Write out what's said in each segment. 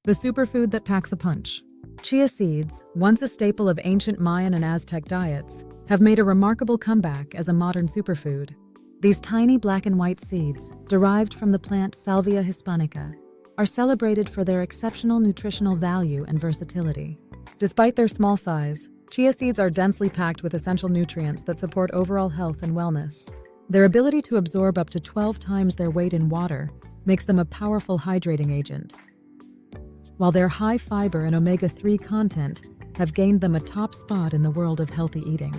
The superfood that packs a punch. Chia seeds, once a staple of ancient Mayan and Aztec diets, have made a remarkable comeback as a modern superfood. These tiny black and white seeds, derived from the plant Salvia hispanica, are celebrated for their exceptional nutritional value and versatility. Despite their small size, chia seeds are densely packed with essential nutrients that support overall health and wellness. Their ability to absorb up to 12 times their weight in water makes them a powerful hydrating agent, while their high fiber and omega-3 content have gained them a top spot in the world of healthy eating.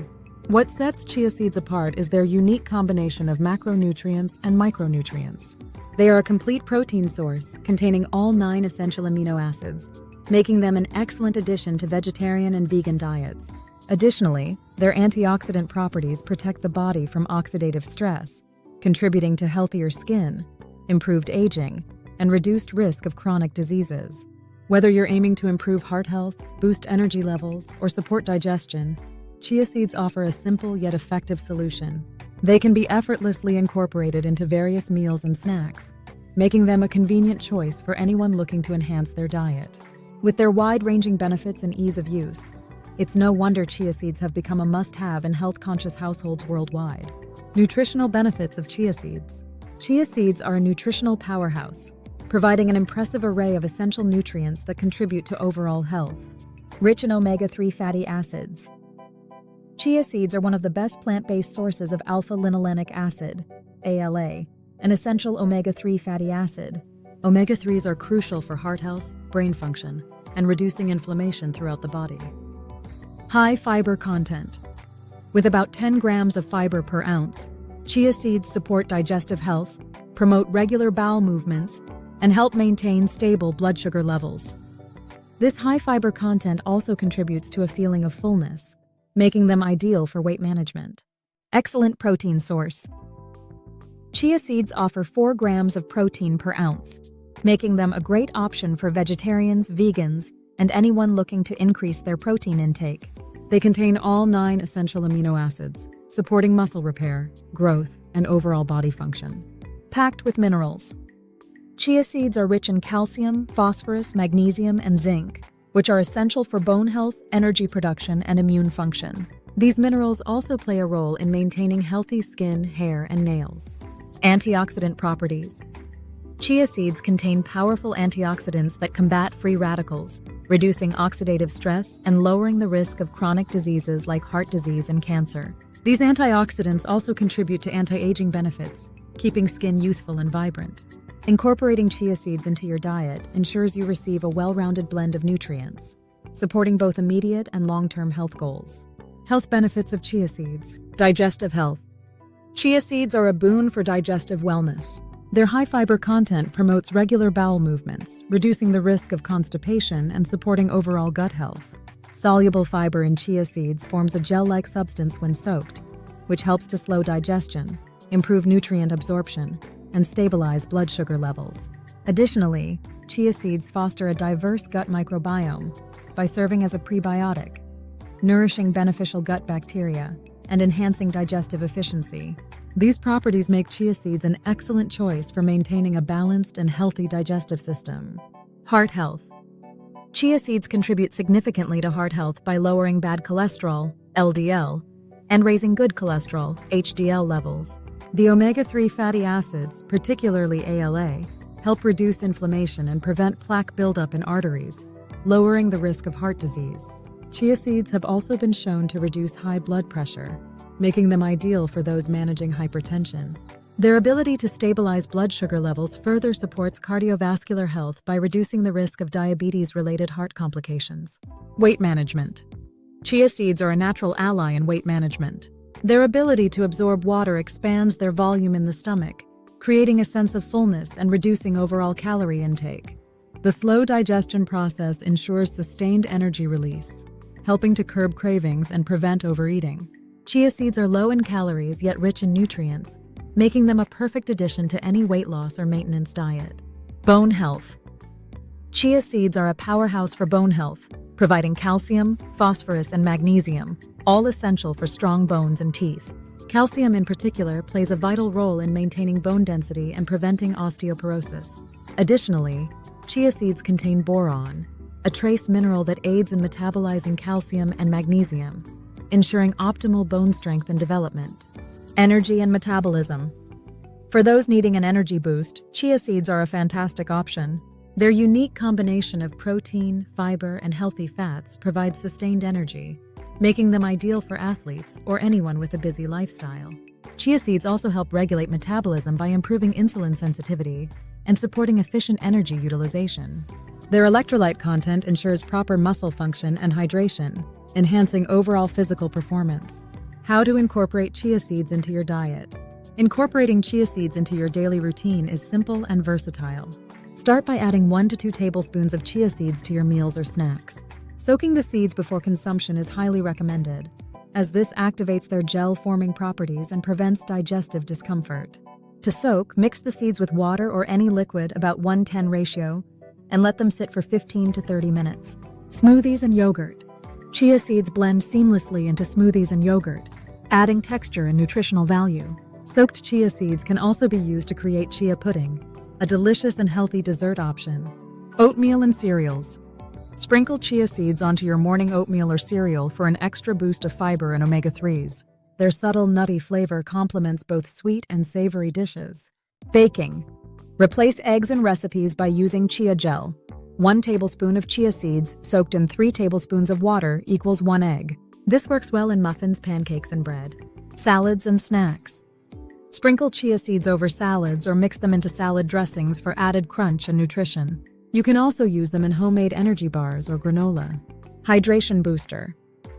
What sets chia seeds apart is their unique combination of macronutrients and micronutrients. They are a complete protein source containing all 9 essential amino acids, making them an excellent addition to vegetarian and vegan diets. Additionally, their antioxidant properties protect the body from oxidative stress, contributing to healthier skin, improved aging, and reduced risk of chronic diseases. Whether you're aiming to improve heart health, boost energy levels, or support digestion, chia seeds offer a simple yet effective solution. They can be effortlessly incorporated into various meals and snacks, making them a convenient choice for anyone looking to enhance their diet. With their wide-ranging benefits and ease of use, it's no wonder chia seeds have become a must-have in health-conscious households worldwide. Nutritional benefits of chia seeds. Chia seeds are a nutritional powerhouse, providing an impressive array of essential nutrients that contribute to overall health. Rich in omega-3 fatty acids. Chia seeds are one of the best plant-based sources of alpha-linolenic acid, ALA, an essential omega-3 fatty acid. Omega-3s are crucial for heart health, brain function, and reducing inflammation throughout the body. High fiber content. With about 10 grams of fiber per ounce, chia seeds support digestive health, promote regular bowel movements, and help maintain stable blood sugar levels. This high fiber content also contributes to a feeling of fullness, making them ideal for weight management. Excellent protein source. Chia seeds offer 4 grams of protein per ounce, making them a great option for vegetarians, vegans, and anyone looking to increase their protein intake. They contain all 9 essential amino acids, supporting muscle repair, growth, and overall body function. Packed with minerals. Chia seeds are rich in calcium, phosphorus, magnesium, and zinc, which are essential for bone health, energy production, and immune function. These minerals also play a role in maintaining healthy skin, hair, and nails. Antioxidant properties. Chia seeds contain powerful antioxidants that combat free radicals, reducing oxidative stress and lowering the risk of chronic diseases like heart disease and cancer. These antioxidants also contribute to anti-aging benefits, keeping skin youthful and vibrant. Incorporating chia seeds into your diet ensures you receive a well-rounded blend of nutrients, supporting both immediate and long-term health goals. Health benefits of chia seeds. Digestive health. Chia seeds are a boon for digestive wellness. Their high-fiber content promotes regular bowel movements, reducing the risk of constipation and supporting overall gut health. Soluble fiber in chia seeds forms a gel-like substance when soaked, which helps to slow digestion, improve nutrient absorption, and stabilize blood sugar levels. Additionally, chia seeds foster a diverse gut microbiome by serving as a prebiotic, nourishing beneficial gut bacteria and enhancing digestive efficiency. These properties make chia seeds an excellent choice for maintaining a balanced and healthy digestive system. Heart health. Chia seeds contribute significantly to heart health by lowering bad cholesterol, LDL, and raising good cholesterol, HDL levels. The omega-3 fatty acids, particularly ALA, help reduce inflammation and prevent plaque buildup in arteries, lowering the risk of heart disease. Chia seeds have also been shown to reduce high blood pressure, making them ideal for those managing hypertension. Their ability to stabilize blood sugar levels further supports cardiovascular health by reducing the risk of diabetes-related heart complications. Weight management. Chia seeds are a natural ally in weight management. Their ability to absorb water expands their volume in the stomach, creating a sense of fullness and reducing overall calorie intake. The slow digestion process ensures sustained energy release, helping to curb cravings and prevent overeating. Chia seeds are low in calories yet rich in nutrients, making them a perfect addition to any weight loss or maintenance diet. Bone health. Chia seeds are a powerhouse for bone health, providing calcium, phosphorus, and magnesium, all essential for strong bones and teeth. Calcium in particular plays a vital role in maintaining bone density and preventing osteoporosis. Additionally, chia seeds contain boron, a trace mineral that aids in metabolizing calcium and magnesium, ensuring optimal bone strength and development. Energy and metabolism. For those needing an energy boost, chia seeds are a fantastic option. Their unique combination of protein, fiber, and healthy fats provides sustained energy, making them ideal for athletes or anyone with a busy lifestyle. Chia seeds also help regulate metabolism by improving insulin sensitivity and supporting efficient energy utilization. Their electrolyte content ensures proper muscle function and hydration, enhancing overall physical performance. How to incorporate chia seeds into your diet. Incorporating chia seeds into your daily routine is simple and versatile. Start by adding 1 to 2 tablespoons of chia seeds to your meals or snacks. Soaking the seeds before consumption is highly recommended, as this activates their gel-forming properties and prevents digestive discomfort. To soak, mix the seeds with water or any liquid about 1:10 ratio and let them sit for 15 to 30 minutes. Smoothies and yogurt. Chia seeds blend seamlessly into smoothies and yogurt, adding texture and nutritional value. Soaked chia seeds can also be used to create chia pudding, a delicious and healthy dessert option. Oatmeal and cereals. Sprinkle chia seeds onto your morning oatmeal or cereal for an extra boost of fiber and omega-3s. Their subtle, nutty flavor complements both sweet and savory dishes. Baking. Replace eggs in recipes by using chia gel. 1 tablespoon of chia seeds soaked in 3 tablespoons of water equals 1 egg. This works well in muffins, pancakes, and bread. Salads and snacks. Sprinkle chia seeds over salads or mix them into salad dressings for added crunch and nutrition. You can also use them in homemade energy bars or granola. Hydration booster.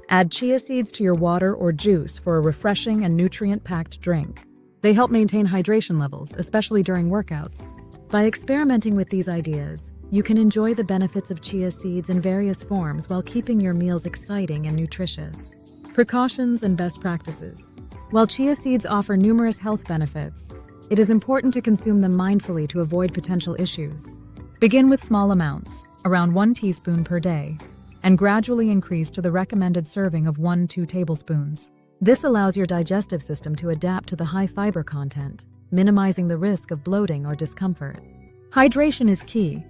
Add chia seeds to your water or juice for a refreshing and nutrient-packed drink. They help maintain hydration levels, especially during workouts. By experimenting with these ideas, you can enjoy the benefits of chia seeds in various forms while keeping your meals exciting and nutritious. Precautions and best practices. While chia seeds offer numerous health benefits, it is important to consume them mindfully to avoid potential issues. Begin with small amounts, around 1 teaspoon per day, and gradually increase to the recommended serving of 1-2 tablespoons. This allows your digestive system to adapt to the high fiber content, minimizing the risk of bloating or discomfort. Hydration is key.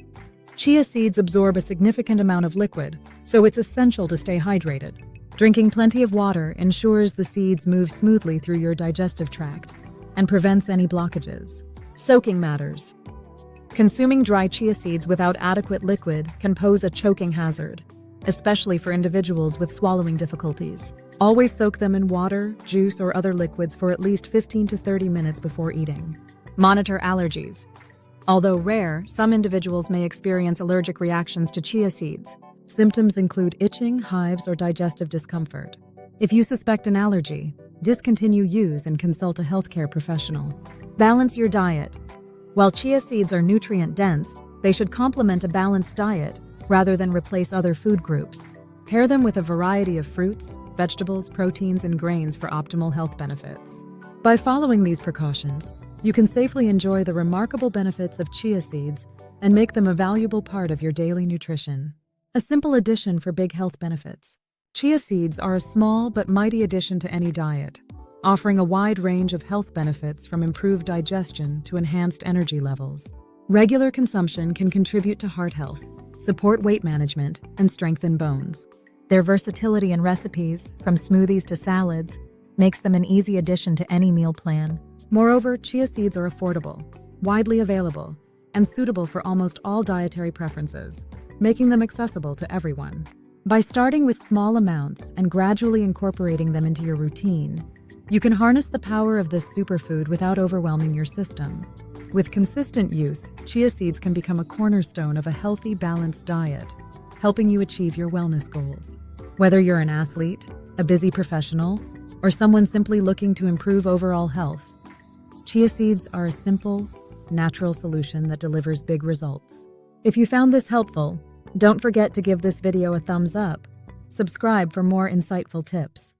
Chia seeds absorb a significant amount of liquid, so it's essential to stay hydrated. Drinking plenty of water ensures the seeds move smoothly through your digestive tract and prevents any blockages. Soaking matters. Consuming dry chia seeds without adequate liquid can pose a choking hazard, especially for individuals with swallowing difficulties. Always soak them in water, juice, or other liquids for at least 15 to 30 minutes before eating. Monitor allergies. Although rare, some individuals may experience allergic reactions to chia seeds. Symptoms include itching, hives, or digestive discomfort. If you suspect an allergy, discontinue use and consult a healthcare professional. Balance your diet. While chia seeds are nutrient-dense, they should complement a balanced diet rather than replace other food groups. Pair them with a variety of fruits, vegetables, proteins, and grains for optimal health benefits. By following these precautions, you can safely enjoy the remarkable benefits of chia seeds and make them a valuable part of your daily nutrition. A simple addition for big health benefits. Chia seeds are a small but mighty addition to any diet, offering a wide range of health benefits from improved digestion to enhanced energy levels. Regular consumption can contribute to heart health, support weight management, and strengthen bones. Their versatility in recipes, from smoothies to salads, makes them an easy addition to any meal plan. Moreover, chia seeds are affordable, widely available, and suitable for almost all dietary preferences, making them accessible to everyone. By starting with small amounts and gradually incorporating them into your routine, you can harness the power of this superfood without overwhelming your system. With consistent use, chia seeds can become a cornerstone of a healthy, balanced diet, helping you achieve your wellness goals. Whether you're an athlete, a busy professional, or someone simply looking to improve overall health, chia seeds are a simple, natural solution that delivers big results. If you found this helpful, don't forget to give this video a thumbs up. Subscribe for more insightful tips.